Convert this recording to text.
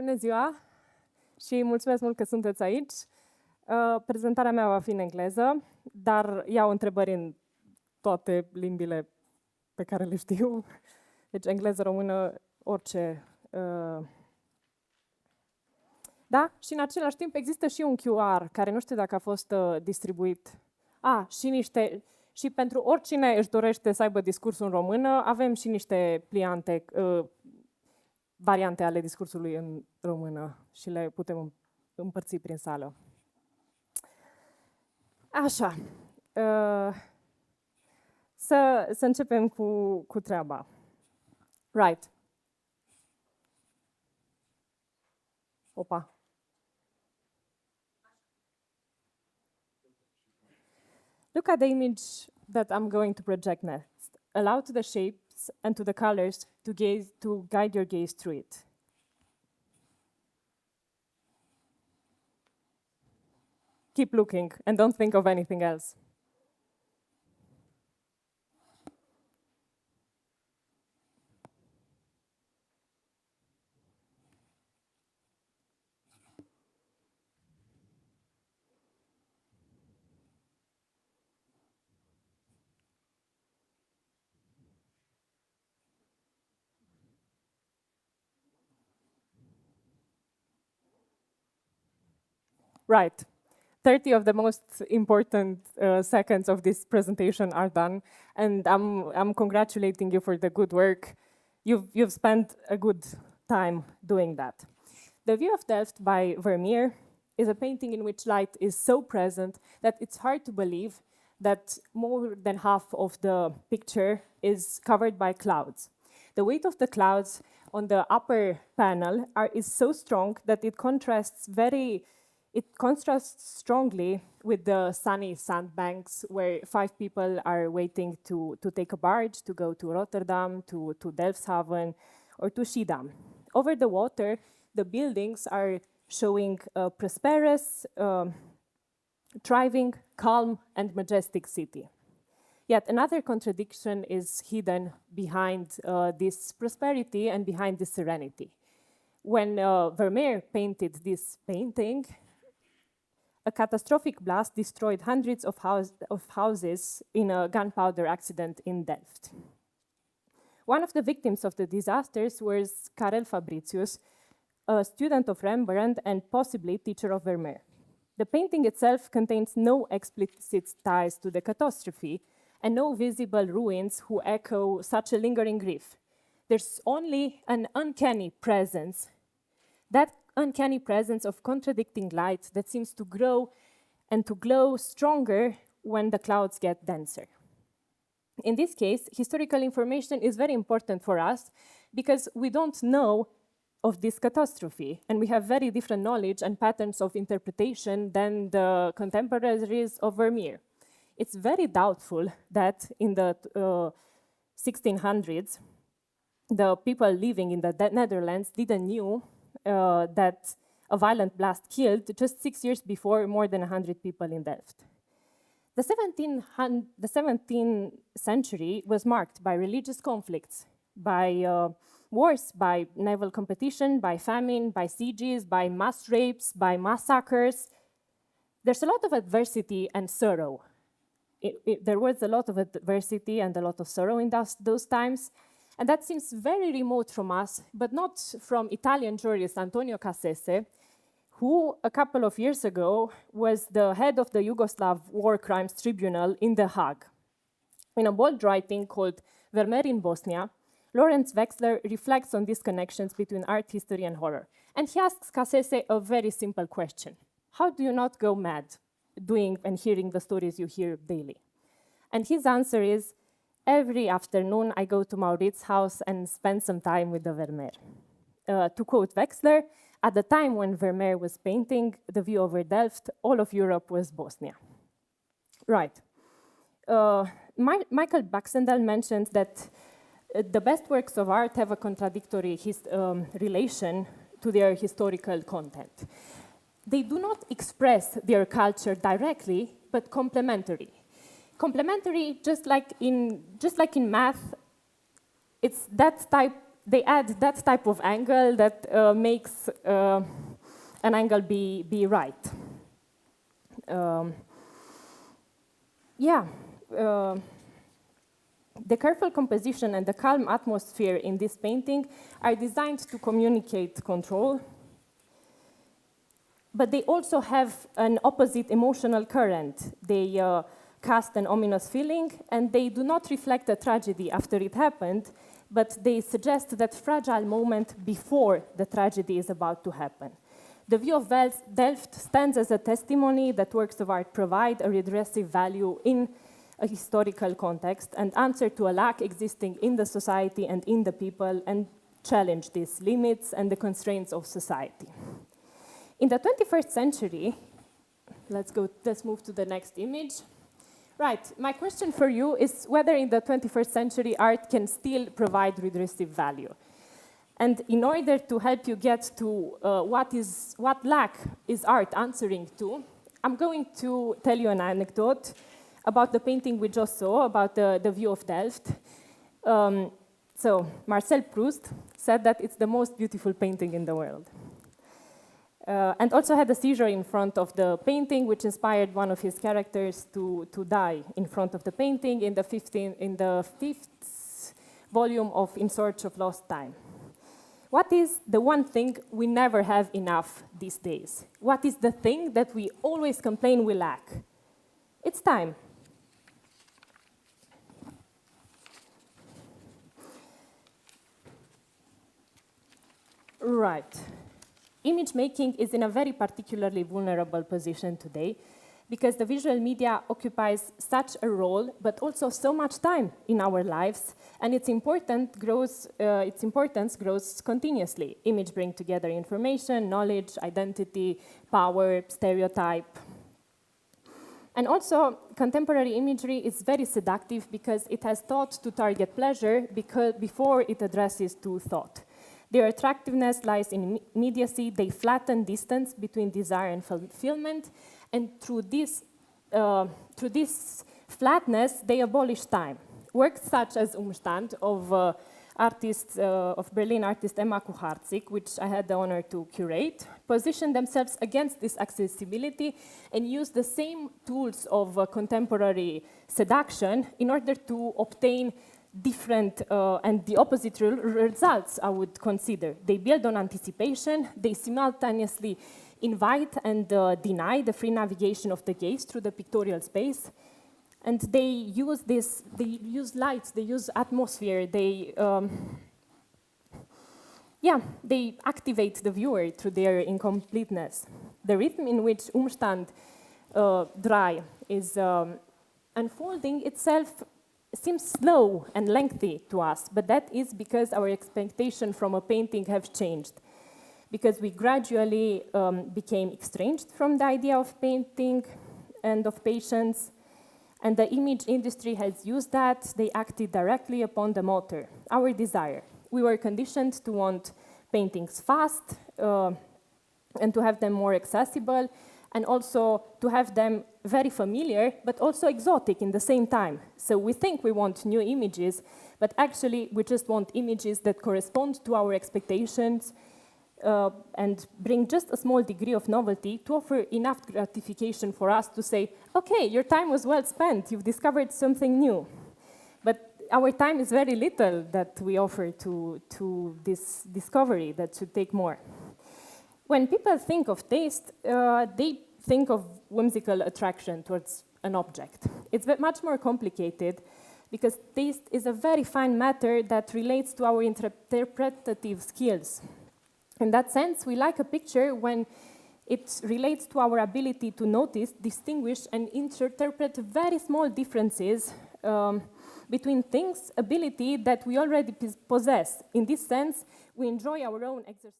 Bună ziua și mulțumesc mult că sunteți aici. Prezentarea mea va fi în engleză, dar iau întrebări în toate limbile pe care le știu. Deci engleză, română, orice. Da? Și în același timp există și un QR, care nu știu dacă a fost distribuit. Și pentru oricine își dorește să aibă discursul în română, avem și niște pliante, variante ale discursului în română și le putem împărți prin sală. Așa. Să începem cu treaba. Right. Opa. Look at the image that I'm going to project next. Allow to the shapes and to the colors to guide your gaze through it. Keep looking and don't think of anything else. Right. 30 of the most important seconds of this presentation are done, and I'm congratulating you for the good work. You've spent a good time doing that. The View of Delft by Vermeer is a painting in which light is so present that it's hard to believe that more than half of the picture is covered by clouds. The weight of the clouds on the upper panel is so strong that it contrasts strongly with the sunny sandbanks where 5 people are waiting to take a barge to go to Rotterdam, to Delfshaven, or to Schiedam. Over the water, the buildings are showing a prosperous, thriving, calm, and majestic city. Yet another contradiction is hidden behind this prosperity and behind this serenity. When Vermeer painted this painting, a catastrophic blast destroyed hundreds of houses in a gunpowder accident in Delft. One of the victims of the disasters was Karel Fabricius, a student of Rembrandt and possibly teacher of Vermeer. The painting itself contains no explicit ties to the catastrophe and no visible ruins who echo such a lingering grief. There's only an uncanny presence. That uncanny presence of contradicting light that seems to grow and to glow stronger when the clouds get denser. In this case, historical information is very important for us because we don't know of this catastrophe, and we have very different knowledge and patterns of interpretation than the contemporaries of Vermeer. It's very doubtful that in the 1600s, the people living in the Netherlands didn't know that a violent blast killed, just 6 years before, more than 100 people in Delft. The 17th century was marked by religious conflicts, by wars, by naval competition, by famine, by sieges, by mass rapes, by massacres. There's a lot of adversity and sorrow. There was a lot of adversity and a lot of sorrow in those times. And that seems very remote from us, but not from Italian jurist Antonio Cassese, who a couple of years ago was the head of the Yugoslav War Crimes Tribunal in The Hague. In a bold writing called Vermeer in Bosnia, Lawrence Wexler reflects on these connections between art history and horror. And he asks Cassese a very simple question. How do you not go mad doing and hearing the stories you hear daily? And his answer is, every afternoon, I go to Maurits's house and spend some time with the Vermeer. To quote Wexler, at the time when Vermeer was painting The View over Delft, all of Europe was Bosnia. Right. Michael Baxendale mentioned that the best works of art have a contradictory relation to their historical content. They do not express their culture directly, but complementary. Complementary, just like in math, it's that type they add that type of angle that makes an angle be right. The careful composition and the calm atmosphere in this painting are designed to communicate control, but they also have an opposite emotional current. They cast an ominous feeling, and they do not reflect a tragedy after it happened, but they suggest that fragile moment before the tragedy is about to happen. The view of Delft stands as a testimony that works of art provide a redressive value in a historical context and answer to a lack existing in the society and in the people, and challenge these limits and the constraints of society. In the 21st century, let's move to the next image. Right, my question for you is whether in the 21st century art can still provide redressive value. And in order to help you get to what lack is art answering to, I'm going to tell you an anecdote about the painting we just saw, about the view of Delft. So Marcel Proust said that it's the most beautiful painting in the world. And also had a seizure in front of the painting, which inspired one of his characters to die in front of the painting in the fifth volume of In Search of Lost Time. What is the one thing we never have enough these days? What is the thing that we always complain we lack? It's time. Right. Image making is in a very particularly vulnerable position today because the visual media occupies such a role, but also so much time in our lives, and its importance grows continuously. Image brings together information, knowledge, identity, power, stereotype. And also, contemporary imagery is very seductive because it has thought to target pleasure before it addresses to thought. Their attractiveness lies in immediacy. They flatten distance between desire and fulfillment, and through this flatness, they abolish time. Works such as Umstand of Berlin artist Emma Kucharczyk, which I had the honor to curate, position themselves against this accessibility and use the same tools of contemporary seduction in order to obtain different and the opposite results, I would consider. They build on anticipation, they simultaneously invite and deny the free navigation of the gaze through the pictorial space, and they use lights, they use atmosphere, they activate the viewer through their incompleteness. The rhythm in which Umstand dry is unfolding itself seems slow and lengthy to us, but that is because our expectation from a painting have changed. Because we gradually became estranged from the idea of painting and of patience, and the image industry has used that. They acted directly upon the motor, our desire. We were conditioned to want paintings fast and to have them more accessible, and also to have them very familiar, but also exotic in the same time. So we think we want new images, but actually we just want images that correspond to our expectations and bring just a small degree of novelty to offer enough gratification for us to say, okay, your time was well spent, you've discovered something new. But our time is very little that we offer to this discovery that should take more. When people think of taste, they think of whimsical attraction towards an object. It's much more complicated because taste is a very fine matter that relates to our interpretative skills. In that sense, we like a picture when it relates to our ability to notice, distinguish, and interpret very small differences between things, ability that we already possess. In this sense, we enjoy our own exercise.